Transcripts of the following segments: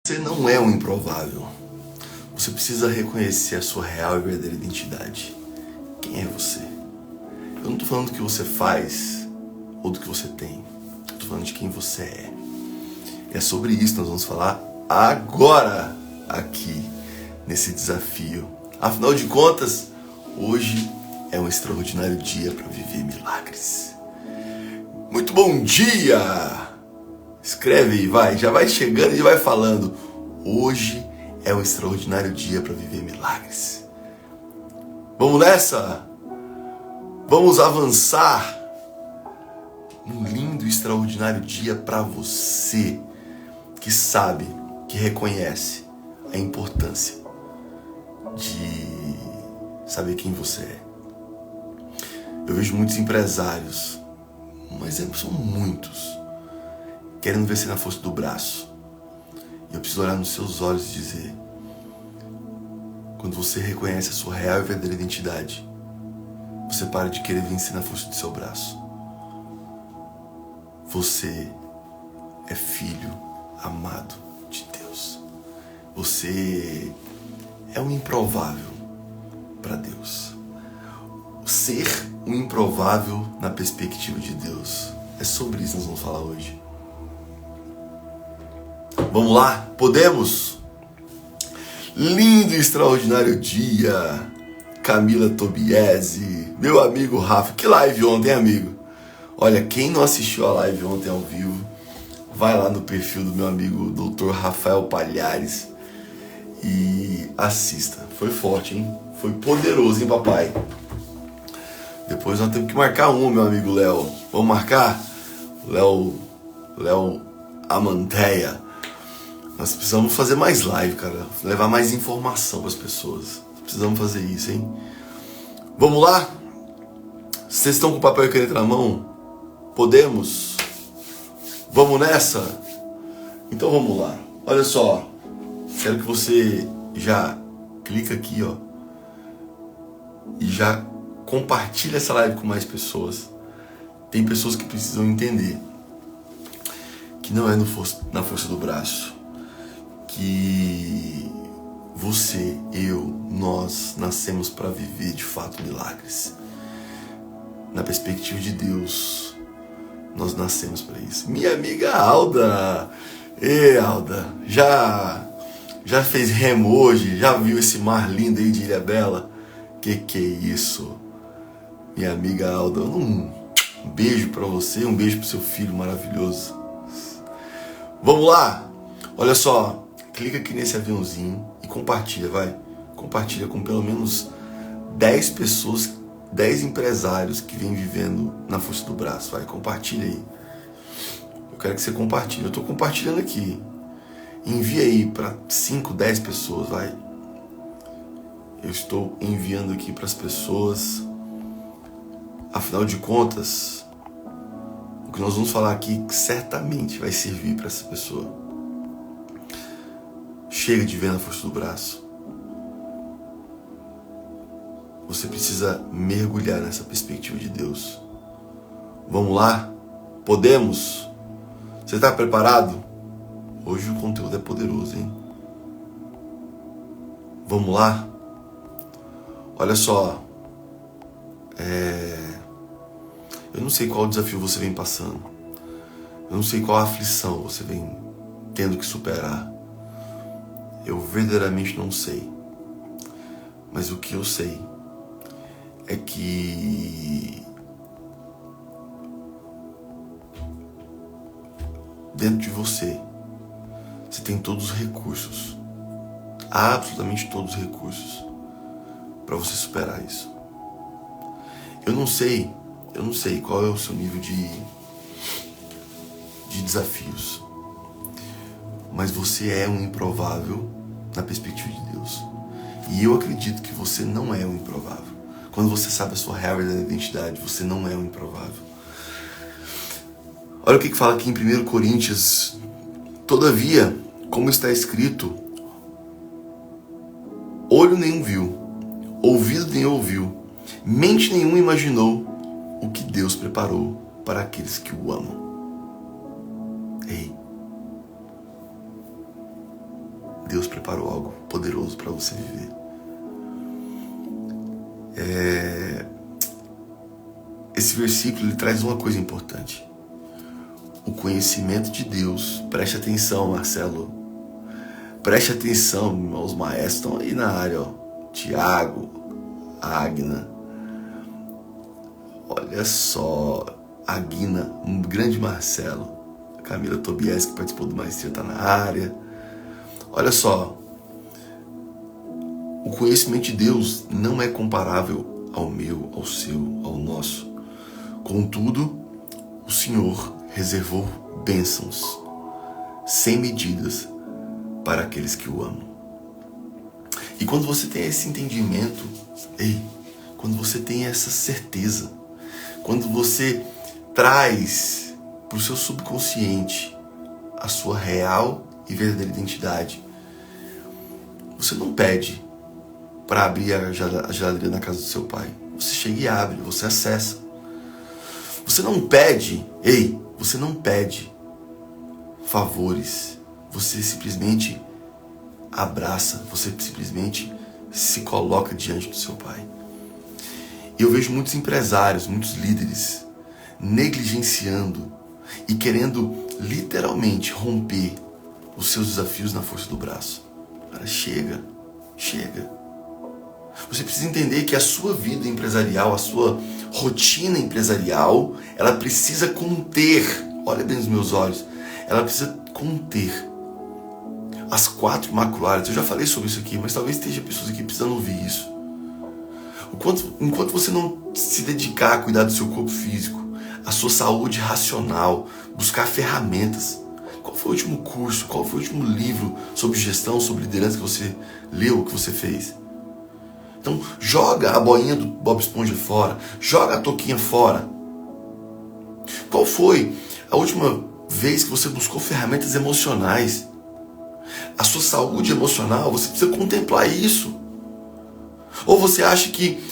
Você não é um improvável. Você precisa reconhecer a sua real e verdadeira identidade. Quem é você? Eu não estou falando do que você faz ou do que você tem. Eu estou falando de quem você é. E é sobre isso que nós vamos falar agora, aqui, nesse desafio. Afinal de contas, hoje é um extraordinário dia para viver milagres. Muito bom dia! Escreve aí, vai, já vai chegando e vai falando. Hoje é um extraordinário dia para viver milagres. Vamos nessa? Vamos avançar um lindo e extraordinário dia para você que sabe, que reconhece a importância de saber quem você é. Eu vejo muitos empresários, um exemplo, são muitos, querendo vencer na força do braço. E eu preciso olhar nos seus olhos e dizer: quando você reconhece a sua real e verdadeira identidade, você para de querer vencer na força do seu braço. Você é filho amado de Deus. Você é um improvável para Deus. Ser um improvável na perspectiva de Deus. É sobre isso que nós vamos falar hoje. Vamos lá? Podemos? Lindo e extraordinário dia. Camila Tobiese, meu amigo Rafa. Que live ontem, amigo? Olha, quem não assistiu a live ontem ao vivo, vai lá no perfil do meu amigo Dr. Rafael Palhares e assista. Foi forte, hein? Foi poderoso, hein, papai? Depois nós temos que marcar meu amigo Léo. Vamos marcar? Léo Amanteia. Nós precisamos fazer mais live, cara. Levar mais informação para as pessoas. Precisamos fazer isso, hein? Vamos lá? Vocês estão com papel e caneta na mão? Podemos? Vamos nessa? Então vamos lá. Olha só. Quero que você já clica aqui, ó. E já compartilha essa live com mais pessoas. Tem pessoas que precisam entender que não é na força do braço. Que você, eu, nós nascemos para viver de fato milagres. Na perspectiva de Deus, nós nascemos para isso. Minha amiga Alda, Alda, já fez remo hoje? Já viu esse mar lindo aí de Ilhabela? Que é isso? Minha amiga Alda, um beijo para você, um beijo pro seu filho maravilhoso. Vamos lá? Olha só. Clica aqui nesse aviãozinho e compartilha, vai. Compartilha com pelo menos 10 pessoas, 10 empresários que vêm vivendo na força do braço. Vai, compartilha aí. Eu quero que você compartilhe. Eu estou compartilhando aqui. Envia aí para 5, 10 pessoas, vai. Eu estou enviando aqui para as pessoas. Afinal de contas, o que nós vamos falar aqui certamente vai servir para essa pessoa. Chega de ver na força do braço. Você precisa mergulhar nessa perspectiva de Deus. Vamos lá? Podemos? Você está preparado? Hoje o conteúdo é poderoso, hein? Vamos lá? Olha só. Eu não sei qual desafio você vem passando. Eu não sei qual aflição você vem tendo que superar. Eu verdadeiramente não sei. Mas o que eu sei é que dentro de você tem todos os recursos, absolutamente todos os recursos para você superar isso. Eu não sei qual é o seu nível de desafios, mas você é um improvável na perspectiva de Deus. E eu acredito que você não é um improvável. Quando você sabe a sua real identidade, você não é um improvável. Olha o que fala aqui em 1 Coríntios. Todavia, como está escrito, olho nenhum viu, ouvido nenhum ouviu, mente nenhuma imaginou o que Deus preparou para aqueles que o amam. Ei, Deus preparou algo poderoso para você viver. Esse versículo ele traz uma coisa importante. O conhecimento de Deus. Preste atenção, Marcelo. Preste atenção, os maestros estão aí na área, ó. Tiago, Agna. Olha só, Agna, um grande Marcelo. Camila Tobias, que participou do Maestria, está na área. Olha só, o conhecimento de Deus não é comparável ao meu, ao seu, ao nosso. Contudo, o Senhor reservou bênçãos sem medidas para aqueles que o amam. E quando você tem esse entendimento, quando você tem essa certeza, quando você traz para o seu subconsciente a sua real e verdadeira identidade, você não pede para abrir a geladeira na casa do seu pai. Você chega e abre, você acessa. Você não pede, você não pede favores. Você simplesmente abraça, você simplesmente se coloca diante do seu pai. Eu vejo muitos empresários, muitos líderes negligenciando e querendo literalmente romper os seus desafios na força do braço. Cara, chega. Você precisa entender que a sua vida empresarial, a sua rotina empresarial, ela precisa conter, olha bem nos meus olhos, ela precisa conter as 4 macroáreas. Eu já falei sobre isso aqui, mas talvez esteja pessoas aqui precisando ouvir isso. Enquanto você não se dedicar a cuidar do seu corpo físico, a sua saúde racional, buscar ferramentas. Qual foi o último curso, qual foi o último livro sobre gestão, sobre liderança que você leu, que você fez? Então, joga a boinha do Bob Esponja fora, joga a touquinha fora. Qual foi a última vez que você buscou ferramentas emocionais? A sua saúde emocional, você precisa contemplar isso. Ou você acha que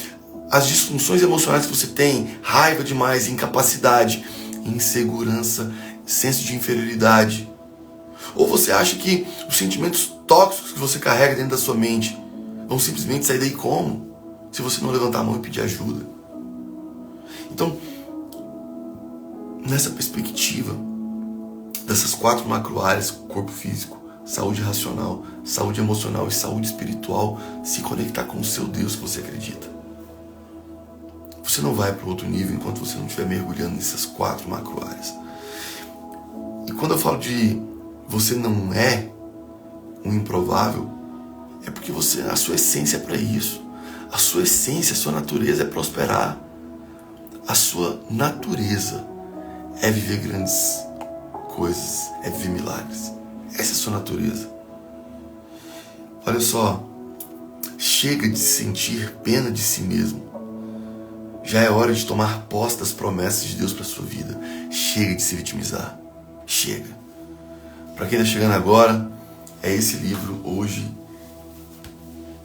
as disfunções emocionais que você tem, raiva demais, incapacidade, insegurança, senso de inferioridade, ou você acha que os sentimentos tóxicos que você carrega dentro da sua mente vão simplesmente sair daí como? Se você não levantar a mão e pedir ajuda. Então, nessa perspectiva dessas 4 macroáreas, corpo físico, saúde racional, saúde emocional e saúde espiritual, se conectar com o seu Deus que você acredita. Você não vai para outro nível enquanto você não estiver mergulhando nessas 4 macroáreas. E quando eu falo de você não é um improvável, é porque a sua essência é para isso. A sua essência, a sua natureza é prosperar. A sua natureza é viver grandes coisas, é viver milagres. Essa é a sua natureza. Olha só, chega de sentir pena de si mesmo. Já é hora de tomar posse das promessas de Deus para sua vida. Chega de se vitimizar. Chega. Para quem está chegando agora, é esse livro hoje.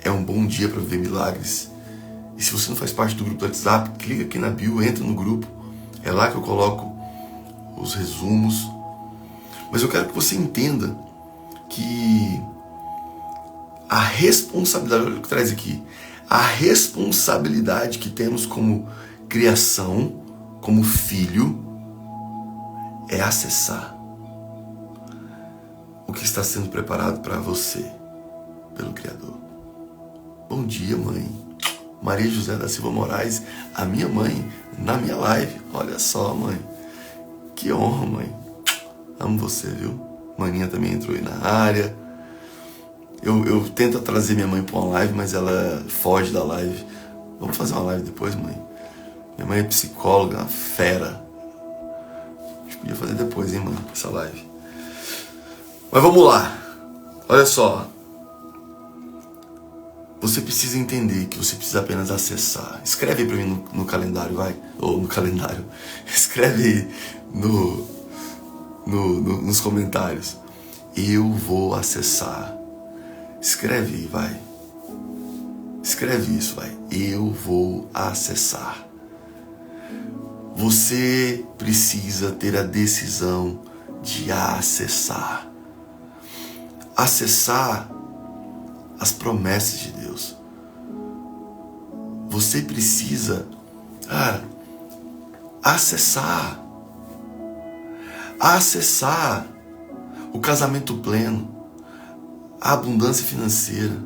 É um bom dia para viver milagres. E se você não faz parte do grupo do WhatsApp, clica aqui na bio, entra no grupo. É lá que eu coloco os resumos. Mas eu quero que você entenda que a responsabilidade, olha o que traz aqui, a responsabilidade que temos como criação, como filho, é acessar o que está sendo preparado para você pelo Criador. Bom dia, mãe. Maria José da Silva Moraes, a minha mãe, na minha live. Olha só, mãe. Que honra, mãe. Amo você, viu? Maninha também entrou aí na área. Eu tento trazer minha mãe para uma live, mas ela foge da live. Vamos fazer uma live depois, mãe? Minha mãe é psicóloga, uma fera. A gente podia fazer depois, hein, mãe? Essa live. Mas vamos lá. Olha só. Você precisa entender que você precisa apenas acessar. Escreve aí pra mim no calendário, vai. Ou no calendário. Escreve aí nos comentários. Eu vou acessar. Escreve aí, vai. Escreve isso, vai. Eu vou acessar. Você precisa ter a decisão de acessar. Acessar as promessas de Deus. Você precisa, acessar o casamento pleno, a abundância financeira.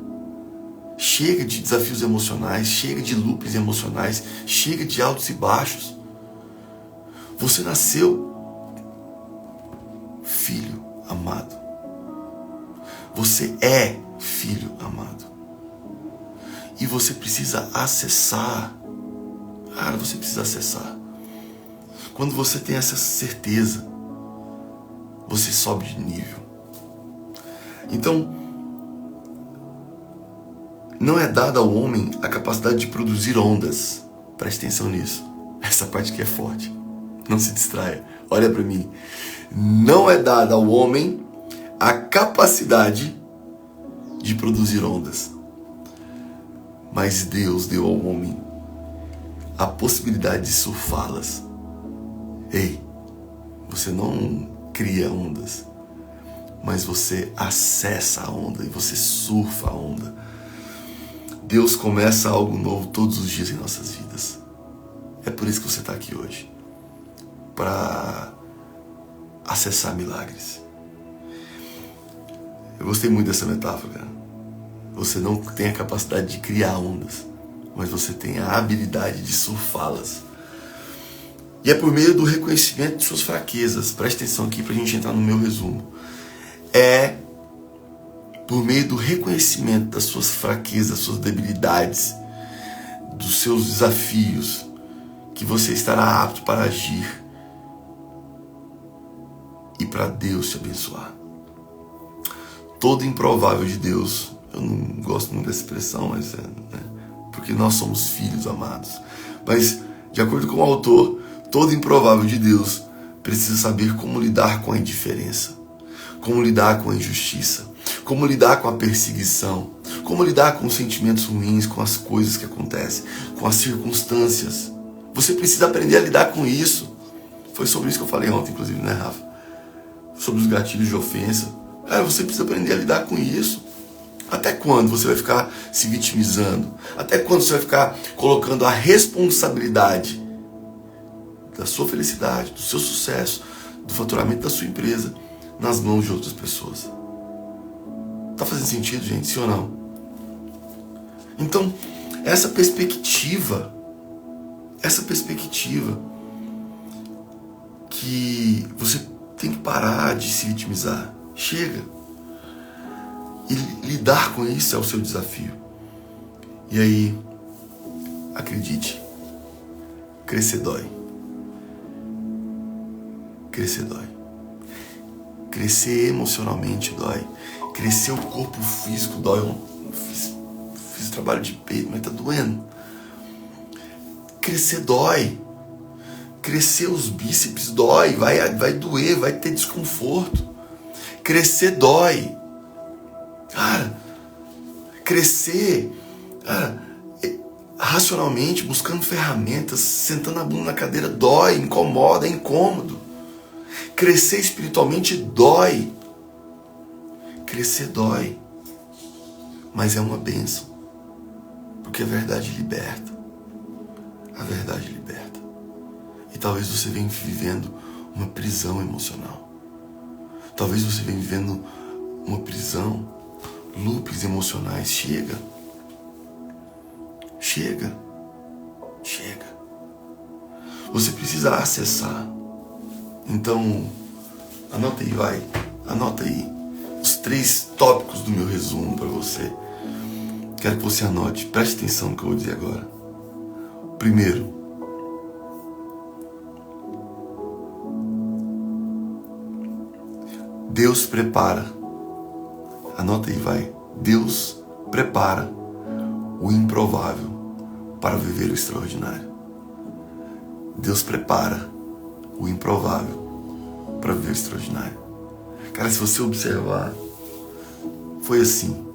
Chega de desafios emocionais, chega de loops emocionais, chega de altos e baixos. Você nasceu filho amado. Você é filho amado. E você precisa acessar. Você precisa acessar. Quando você tem essa certeza, você sobe de nível. Então, não é dada ao homem a capacidade de produzir ondas. Preste atenção nisso. Essa parte aqui é forte. Não se distraia. Olha para mim. Não é dada ao homem a capacidade de produzir ondas. Mas Deus deu ao homem a possibilidade de surfá-las. Ei, você não cria ondas, mas você acessa a onda e você surfa a onda. Deus começa algo novo todos os dias em nossas vidas. É por isso que você está aqui hoje, para acessar milagres. Eu gostei muito dessa metáfora. Você não tem a capacidade de criar ondas, mas você tem a habilidade de surfá-las. E é por meio do reconhecimento de suas fraquezas. Preste atenção aqui para a gente entrar no meu resumo. É por meio do reconhecimento das suas fraquezas, das suas debilidades, dos seus desafios, que você estará apto para agir e para Deus te abençoar. Todo improvável de Deus, eu não gosto muito dessa expressão, mas porque nós somos filhos amados. Mas, de acordo com o autor, todo improvável de Deus precisa saber como lidar com a indiferença, como lidar com a injustiça, como lidar com a perseguição, como lidar com os sentimentos ruins, com as coisas que acontecem, com as circunstâncias. Você precisa aprender a lidar com isso. Foi sobre isso que eu falei ontem, inclusive, né, Rafa? Sobre os gatilhos de ofensa. Você precisa aprender a lidar com isso. Até quando você vai ficar se vitimizando? Até quando você vai ficar colocando a responsabilidade da sua felicidade, do seu sucesso, do faturamento da sua empresa nas mãos de outras pessoas? Tá fazendo sentido, gente? Sim ou não? Então, essa perspectiva que você tem que parar de se vitimizar. Chega. E lidar com isso é o seu desafio. E aí, acredite, crescer dói. Crescer dói. Crescer emocionalmente dói. Crescer o corpo físico dói. Eu fiz trabalho de peito, mas tá doendo. Crescer dói. Crescer os bíceps dói. Vai doer, vai ter desconforto. Crescer dói. Crescer, racionalmente, buscando ferramentas, sentando a bunda na cadeira, dói, incomoda, é incômodo. Crescer espiritualmente dói. Crescer dói. Mas é uma bênção. Porque a verdade liberta. A verdade liberta. E talvez você venha vivendo uma prisão emocional. Talvez você venha vivendo uma prisão, loops emocionais. Chega. Você precisa acessar. Então, anota aí, vai. Anota aí os 3 tópicos do meu resumo para você. Quero que você anote. Preste atenção no que eu vou dizer agora. Primeiro, Deus prepara. Anota aí, vai. Deus prepara o improvável para viver o extraordinário. Deus prepara o improvável para viver o extraordinário. Cara, se você observar, foi assim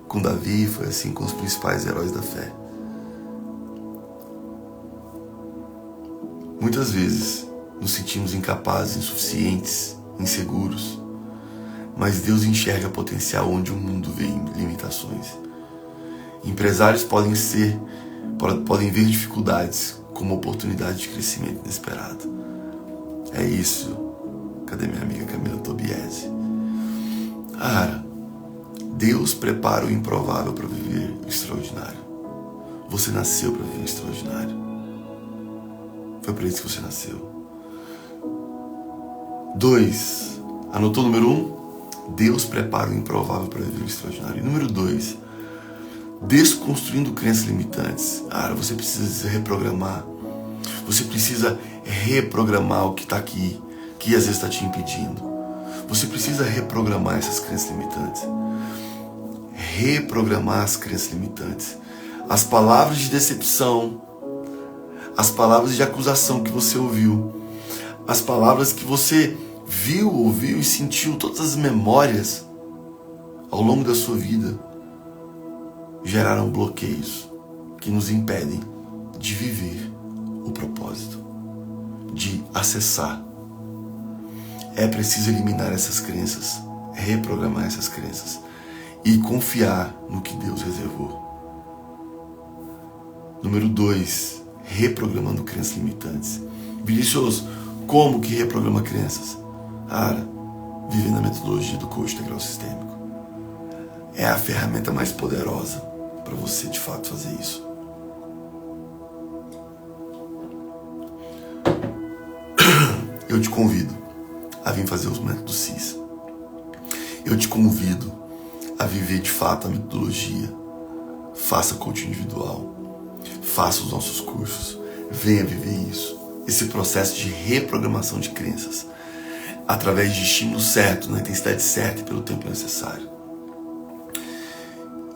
com Davi, foi assim com os principais heróis da fé. Muitas vezes nos sentimos incapazes, insuficientes, inseguros, mas Deus enxerga potencial onde o mundo vê vivem limitações. Empresários podem ver dificuldades como oportunidade de crescimento inesperado. É isso. Cadê minha amiga Camila Tobiese? Cara, Deus prepara o improvável para viver o extraordinário. Você nasceu para viver o extraordinário. Foi para isso que você nasceu. 2. Anotou o número 1? Deus prepara o improvável para viver o extraordinário. E número 2. Desconstruindo crenças limitantes. Cara, você precisa se reprogramar. Você precisa reprogramar o que está aqui, que às vezes está te impedindo. Você precisa reprogramar essas crenças limitantes. Reprogramar as crenças limitantes. As palavras de decepção, as palavras de acusação que você ouviu, as palavras que você viu, ouviu e sentiu, todas as memórias ao longo da sua vida geraram bloqueios que nos impedem de viver o propósito, de acessar. É preciso eliminar essas crenças, reprogramar essas crenças e confiar no que Deus reservou. Número 2, reprogramando crenças limitantes. Vinícius, como que reprograma crenças? Cara, vivendo a metodologia do coach integral sistêmico. É a ferramenta mais poderosa para você de fato fazer isso. Eu te convido a vir fazer os métodos CIS. Eu te convido a viver de fato a metodologia. Faça coaching individual. Faça os nossos cursos. Venha viver isso. Esse processo de reprogramação de crenças. Através de estímulo certo, na intensidade certa e pelo tempo necessário.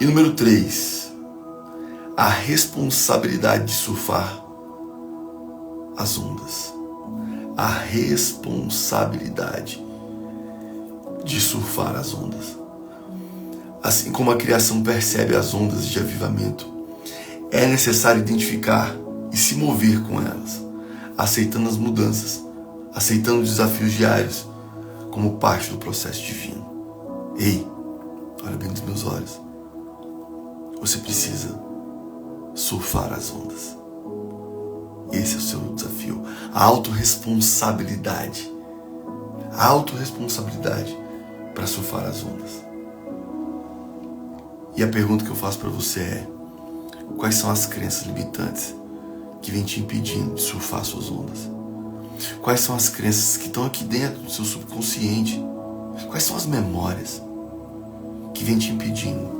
E número 3. A responsabilidade de surfar as ondas. A responsabilidade de surfar as ondas. Assim como a criação percebe as ondas de avivamento, é necessário identificar e se mover com elas, aceitando as mudanças, aceitando os desafios diários como parte do processo divino. Ei, olha bem nos meus olhos. Você precisa surfar as ondas. Esse é o seu desafio. A autorresponsabilidade. A autorresponsabilidade para surfar as ondas. E a pergunta que eu faço para você é: quais são as crenças limitantes que vêm te impedindo de surfar suas ondas? Quais são as crenças que estão aqui dentro do seu subconsciente? Quais são as memórias que vêm te impedindo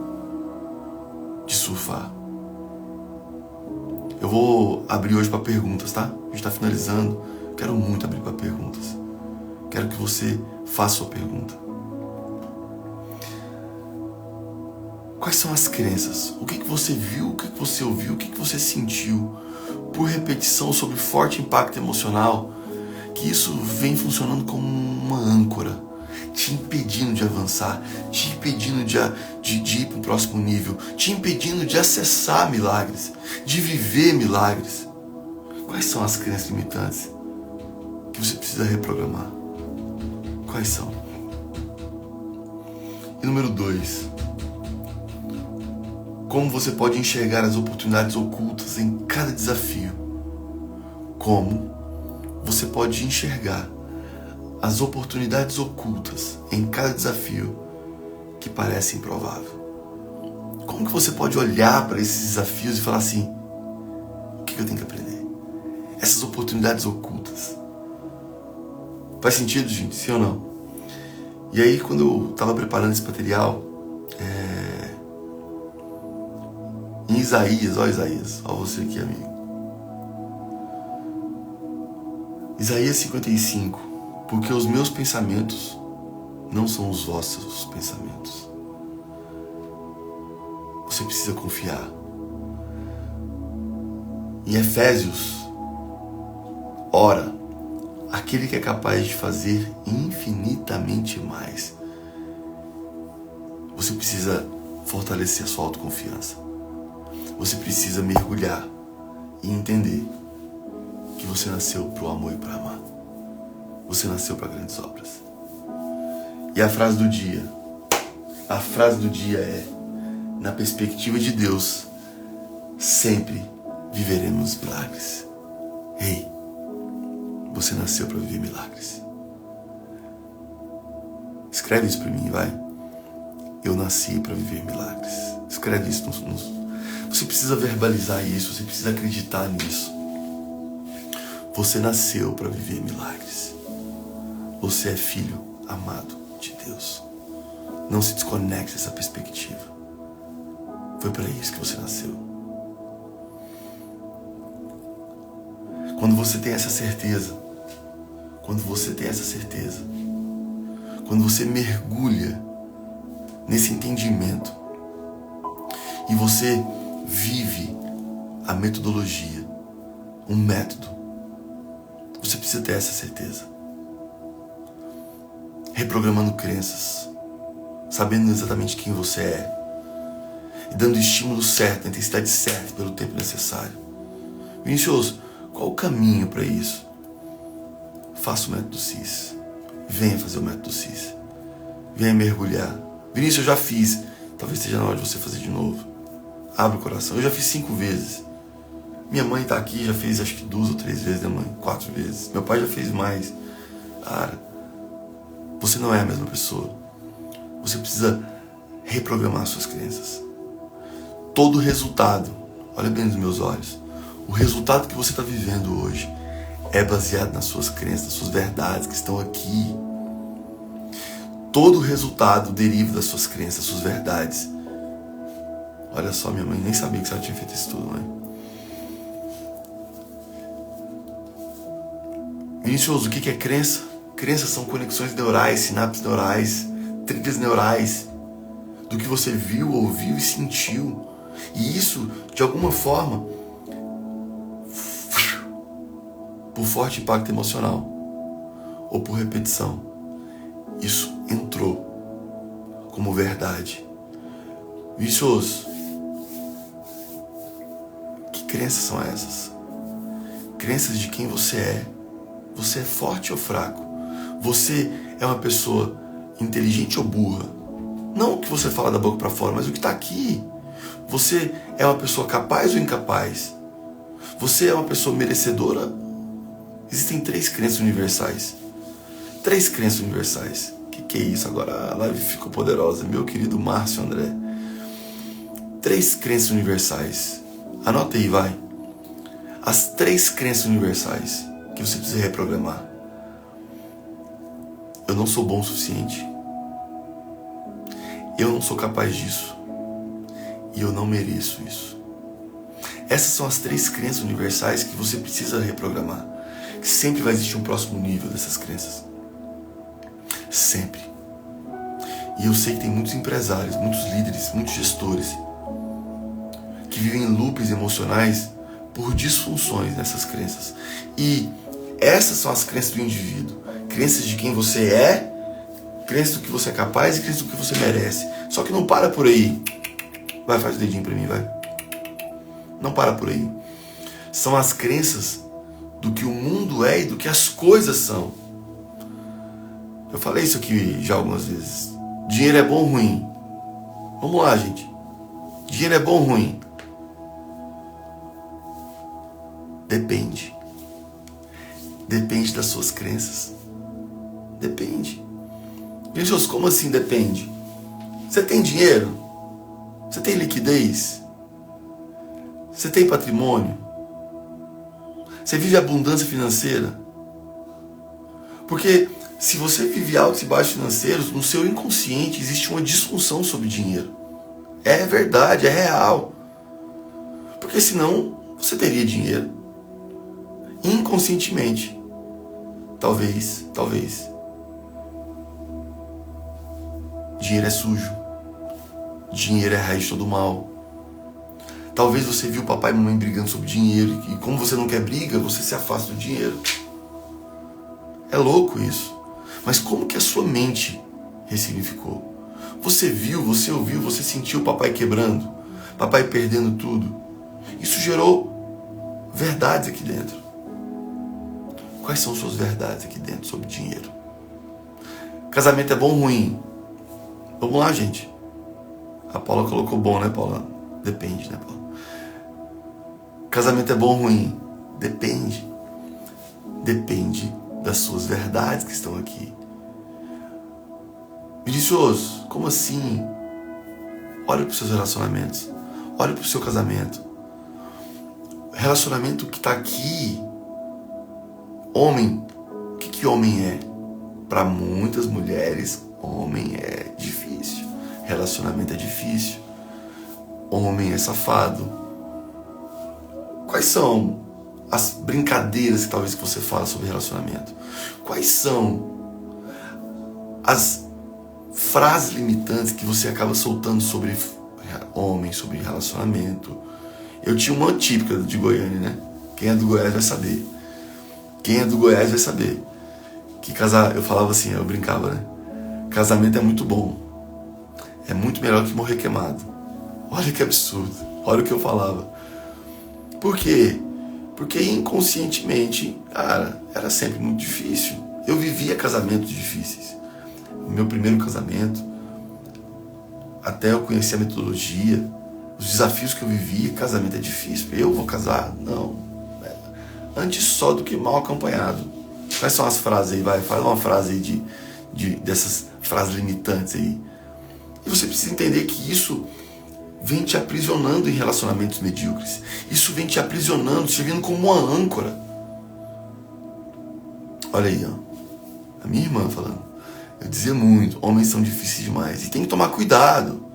de surfar? Eu vou abrir hoje para perguntas, tá? A gente está finalizando. Quero muito abrir para perguntas. Quero que você faça sua pergunta. Quais são as crenças? O que você viu? O que você ouviu? O que você sentiu? Por repetição sobre forte impacto emocional, que isso vem funcionando como uma âncora, te impedindo de avançar, te impedindo de ir para o próximo nível, te impedindo de acessar milagres, de viver milagres. Quais são as crenças limitantes que você precisa reprogramar? Quais são? E número 2, como você pode enxergar as oportunidades ocultas em cada desafio? Como você pode enxergar as oportunidades ocultas em cada desafio que parece improvável? Como que você pode olhar para esses desafios e falar assim: o que eu tenho que aprender? Essas oportunidades ocultas. Faz sentido, gente? Sim ou não? E aí, quando eu estava preparando esse material, em Isaías, ó você aqui, amigo. Isaías 55. Porque os meus pensamentos não são os vossos pensamentos. Você precisa confiar. Em Efésios, ora, aquele que é capaz de fazer infinitamente mais. Você precisa fortalecer a sua autoconfiança. Você precisa mergulhar e entender que você nasceu para o amor e para amar. Você nasceu para grandes obras. E a frase do dia: A frase do dia é: na perspectiva de Deus, sempre viveremos milagres. Ei, você nasceu para viver milagres. Escreve isso para mim, vai. Eu nasci para viver milagres. Escreve isso. Você precisa verbalizar isso, você precisa acreditar nisso. Você nasceu para viver milagres. Você é filho amado de Deus. Não se desconecte dessa perspectiva. Foi para isso que você nasceu. Quando você tem essa certeza, quando você mergulha nesse entendimento e você vive a metodologia, um método, você precisa ter essa certeza. Reprogramando crenças, sabendo exatamente quem você é e dando o estímulo certo, a intensidade certa pelo tempo necessário. Vinícius, qual o caminho para isso? Faça o método CIS. Venha fazer o método CIS. Venha mergulhar. Vinícius, eu já fiz. Talvez seja na hora de você fazer de novo. Abre o coração. Eu já fiz 5 vezes. Minha mãe está aqui, já fez acho que 2 ou 3 vezes, né, mãe? 4 vezes. Meu pai já fez mais. Cara, você não é a mesma pessoa. Você precisa reprogramar suas crenças. Todo resultado, olha bem nos meus olhos, o resultado que você está vivendo hoje é baseado nas suas crenças, nas suas verdades que estão aqui. Todo resultado deriva das suas crenças, das suas verdades. Olha só, minha mãe nem sabia que ela tinha feito isso tudo, mãe. Vinícius, o que é crença? Crenças são conexões neurais, sinapses neurais, trilhas neurais, do que você viu, ouviu e sentiu. E isso, de alguma forma, por forte impacto emocional ou por repetição, isso entrou como verdade. Vinícius, que crenças são essas? Crenças de quem você é. Você é forte ou fraco? Você é uma pessoa inteligente ou burra? Não o que você fala da boca para fora, mas o que está aqui. Você é uma pessoa capaz ou incapaz? Você é uma pessoa merecedora? Existem 3 crenças universais. 3 crenças universais. Que é isso? Agora a live ficou poderosa, meu querido Márcio André. 3 crenças universais. Anota aí, vai. As 3 crenças universais que você precisa reprogramar. Eu não sou bom o suficiente. Eu não sou capaz disso. E eu não mereço isso. Essas são as 3 crenças universais que você precisa reprogramar. Sempre vai existir um próximo nível dessas crenças. Sempre. E eu sei que tem muitos empresários, muitos líderes, muitos gestores que vivem em loops emocionais por disfunções nessas crenças. E essas são as crenças do indivíduo. Crenças de quem você é, crenças do que você é capaz e crenças do que você merece. Só que não para por aí. Vai, faz o dedinho pra mim, vai. Não para por aí. São as crenças do que o mundo é e do que as coisas são. Eu falei isso aqui já algumas vezes. Dinheiro é bom ou ruim? Vamos lá, gente. Dinheiro é bom ou ruim? Depende. Depende das suas crenças. Depende. Jesus, como assim depende? Você tem dinheiro? Você tem liquidez? Você tem patrimônio? Você vive abundância financeira? Porque se você vive altos e baixos financeiros, no seu inconsciente existe uma disfunção sobre dinheiro. É verdade, é real. Porque senão você teria dinheiro. Inconscientemente. Talvez. Dinheiro é sujo. Dinheiro é a raiz de todo mal. Talvez você viu papai e mamãe brigando sobre dinheiro e como você não quer briga, você se afasta do dinheiro. É louco isso. Mas como que a sua mente ressignificou? Você viu, você ouviu, você sentiu o papai quebrando, papai perdendo tudo. Isso gerou verdades aqui dentro. Quais são suas verdades aqui dentro sobre dinheiro? Casamento é bom ou ruim? Vamos lá, gente. A Paula colocou bom, né, Paula? Depende, né, Paula? Casamento é bom ou ruim? Depende. Depende das suas verdades que estão aqui. Vinicioso, como assim? Olha para os seus relacionamentos. Olha para o seu casamento. Relacionamento que está aqui. Homem. O que homem é? Para muitas mulheres, homem é difícil. Relacionamento é difícil. Homem é safado. Quais são as brincadeiras que talvez que você fala sobre relacionamento? Quais são as frases limitantes que você acaba soltando sobre homem, sobre relacionamento? Eu tinha uma típica de Goiânia, né? Quem é do Goiás vai saber. Quem é do Goiás vai saber. Que casar, eu falava assim, eu brincava, né? Casamento é muito bom. É muito melhor que morrer queimado. Olha que absurdo. Olha o que eu falava. Por quê? Porque inconscientemente, cara, era sempre muito difícil. Eu vivia casamentos difíceis. O meu primeiro casamento, até eu conhecer a metodologia, os desafios que eu vivia, casamento é difícil. Eu vou casar? Não. Antes só do que mal acompanhado. Quais são as frases aí? Vai, fala uma frase aí dessas frases limitantes aí. E você precisa entender que isso vem te aprisionando em relacionamentos medíocres. Isso vem te aprisionando, te vendo como uma âncora. Olha aí, ó. A minha irmã falando. Eu dizia muito, homens são difíceis demais. E tem que tomar cuidado.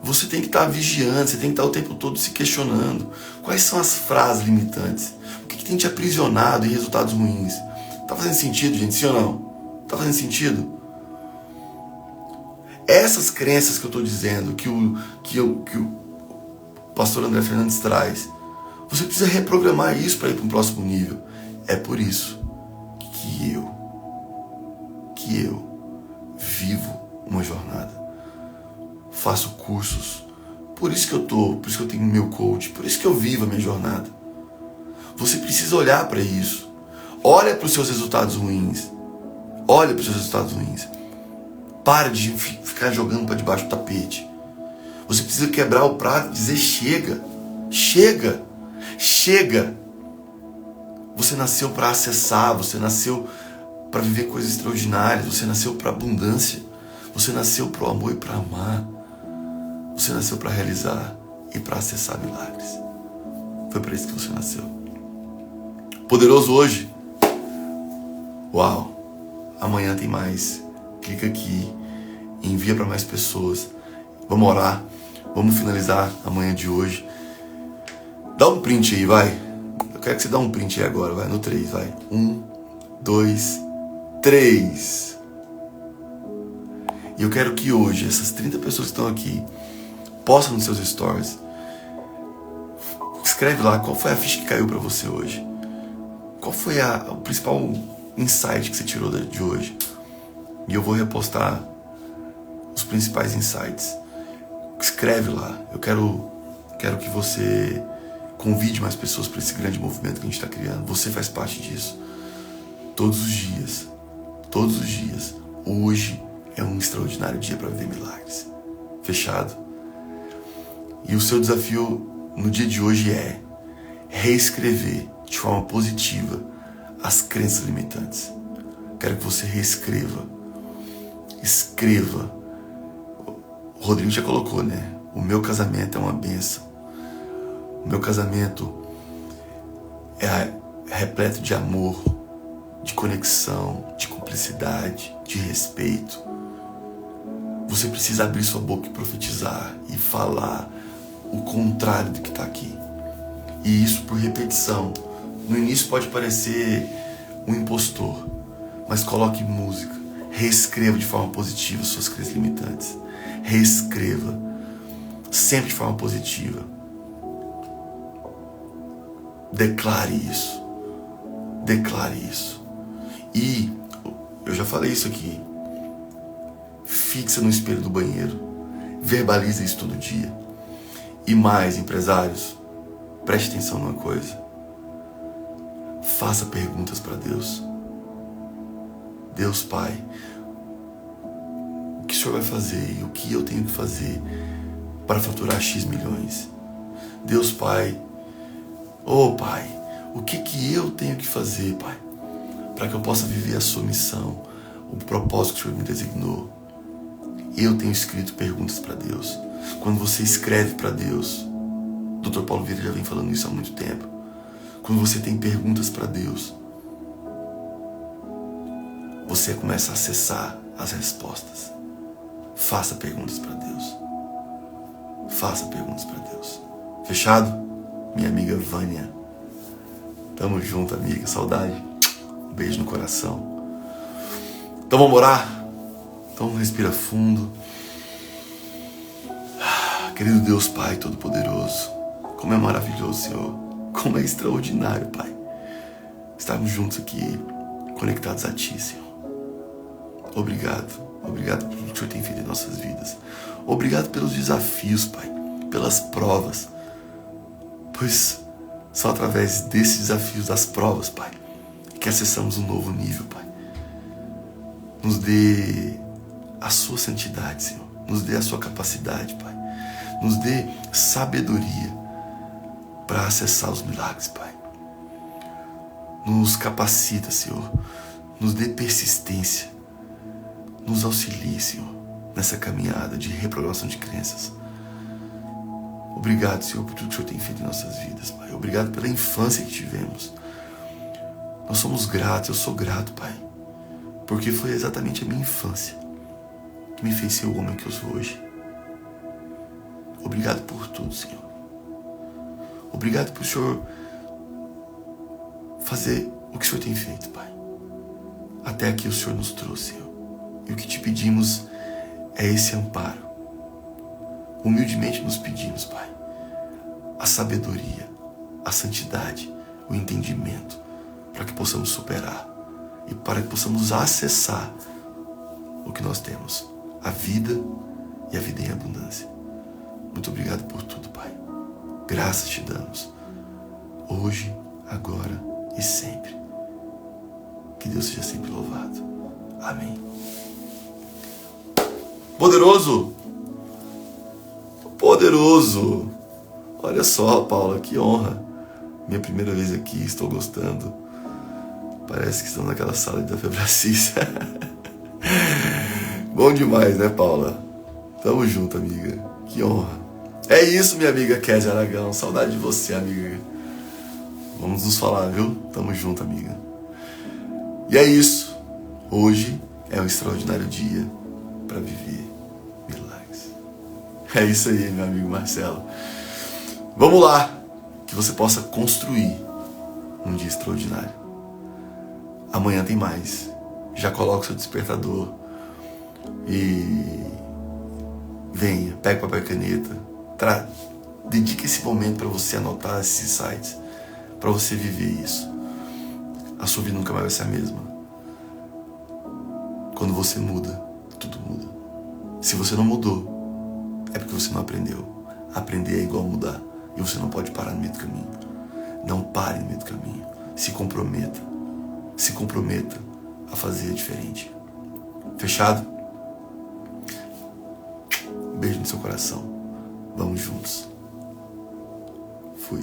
Você tem que estar vigiando, você tem que estar o tempo todo se questionando. Quais são as frases limitantes? O que tem te aprisionado em resultados ruins? Tá fazendo sentido, gente? Sim ou não? Tá fazendo sentido? Essas crenças que eu estou dizendo, que o pastor André Fernandes traz, você precisa reprogramar isso para ir para um próximo nível. É por isso que eu vivo uma jornada. Faço cursos. Por isso que eu tenho meu coach, por isso que eu vivo a minha jornada. Você precisa olhar para isso. Olha para os seus resultados ruins. Olha para os seus resultados ruins. Para de ficar jogando para debaixo do tapete. Você precisa quebrar o prato e dizer chega. Chega. Chega. Você nasceu para acessar, você nasceu para viver coisas extraordinárias, você nasceu para abundância, você nasceu para o amor e para amar. Você nasceu para realizar e para acessar milagres. Foi para isso que você nasceu. Poderoso hoje? Uau! Amanhã tem mais. Clica aqui, envia para mais pessoas. Vamos orar, vamos finalizar a manhã de hoje. Dá um print aí, vai. Eu quero que você dê um print aí agora, vai, no 3, vai. 1, 2, 3. E eu quero que hoje, essas 30 pessoas que estão aqui, postam nos seus stories. Escreve lá qual foi a ficha que caiu para você hoje. Qual foi o principal insight que você tirou de hoje. E eu vou repostar os principais insights. Escreve lá. Eu quero que você convide mais pessoas para esse grande movimento que a gente está criando. Você faz parte disso. Todos os dias. Todos os dias. Hoje é um extraordinário dia para viver milagres. Fechado? E o seu desafio no dia de hoje é reescrever de forma positiva as crenças limitantes. Quero que você reescreva. Escreva. O Rodrigo já colocou, né? O meu casamento é uma bênção. O meu casamento é repleto de amor, de conexão, de cumplicidade, de respeito. Você precisa abrir sua boca e profetizar e falar o contrário do que está aqui. E isso por repetição. No início pode parecer um impostor, mas coloque música. Reescreva de forma positiva suas crenças limitantes. Reescreva. Sempre de forma positiva. Declare isso. Declare isso. E eu já falei isso aqui. Fixa no espelho do banheiro. Verbaliza isso todo dia. E mais, empresários, preste atenção numa coisa. Faça perguntas para Deus. Deus Pai, o que o Senhor vai fazer e o que eu tenho que fazer para faturar X milhões. Deus Pai, oh Pai, o que eu tenho que fazer, Pai, para que eu possa viver a sua missão, o propósito que o Senhor me designou? Eu tenho escrito perguntas para Deus. Quando você escreve para Deus, Dr. Paulo Vieira já vem falando isso há muito tempo. Quando você tem perguntas para Deus, você começa a acessar as respostas. Faça perguntas para Deus. Faça perguntas para Deus. Fechado? Minha amiga Vânia. Tamo junto, amiga. Saudade. Um beijo no coração. Então vamos orar? Então respira fundo. Querido Deus Pai Todo-Poderoso, como é maravilhoso, Senhor. Como é extraordinário, Pai, estarmos juntos aqui, conectados a Ti, Senhor. Obrigado. Obrigado por tudo que o Senhor tem feito em nossas vidas. Obrigado pelos desafios, Pai, pelas provas. Pois são através desses desafios, das provas, Pai, que acessamos um novo nível, Pai. Nos dê a sua santidade, Senhor. Nos dê a sua capacidade, Pai. Nos dê sabedoria para acessar os milagres, Pai. Nos capacita, Senhor. Nos dê persistência. Nos auxilie, Senhor, nessa caminhada de reprogramação de crenças. Obrigado, Senhor, por tudo que o Senhor tem feito em nossas vidas, Pai. Obrigado pela infância que tivemos. Nós somos gratos, eu sou grato, Pai, porque foi exatamente a minha infância que me fez ser o homem que eu sou hoje. Obrigado por tudo, Senhor. Obrigado por o Senhor fazer o que o Senhor tem feito, Pai. Até aqui o Senhor nos trouxe, Senhor. E o que te pedimos é esse amparo. Humildemente nos pedimos, Pai, a sabedoria, a santidade, o entendimento, para que possamos superar e para que possamos acessar o que nós temos, a vida e a vida em abundância. Muito obrigado por tudo, Pai. Graças te damos, hoje, agora e sempre. Que Deus seja sempre louvado. Amém. Poderoso! Poderoso! Olha só, Paula, que honra. Minha primeira vez aqui, estou gostando. Parece que estamos naquela sala da Febracis. Bom demais, né, Paula? Tamo junto, amiga. Que honra. É isso, minha amiga Kézia Aragão. Saudade de você, amiga. Vamos nos falar, viu? Tamo junto, amiga. E é isso. Hoje é um extraordinário dia para viver milagres. É isso aí, meu amigo Marcelo. Vamos lá. Que você possa construir um dia extraordinário. Amanhã tem mais. Já coloca o seu despertador e venha, pega papel e caneta. Dedique esse momento para você anotar esses sites, para você viver isso. A sua vida nunca mais vai ser a mesma. Quando você muda, tudo muda. Se você não mudou, é porque você não aprendeu. Aprender é igual a mudar. E você não pode parar no meio do caminho. Não pare no meio do caminho. Se comprometa. Se comprometa a fazer diferente. Fechado? Um beijo no seu coração. Vamos juntos. Fui.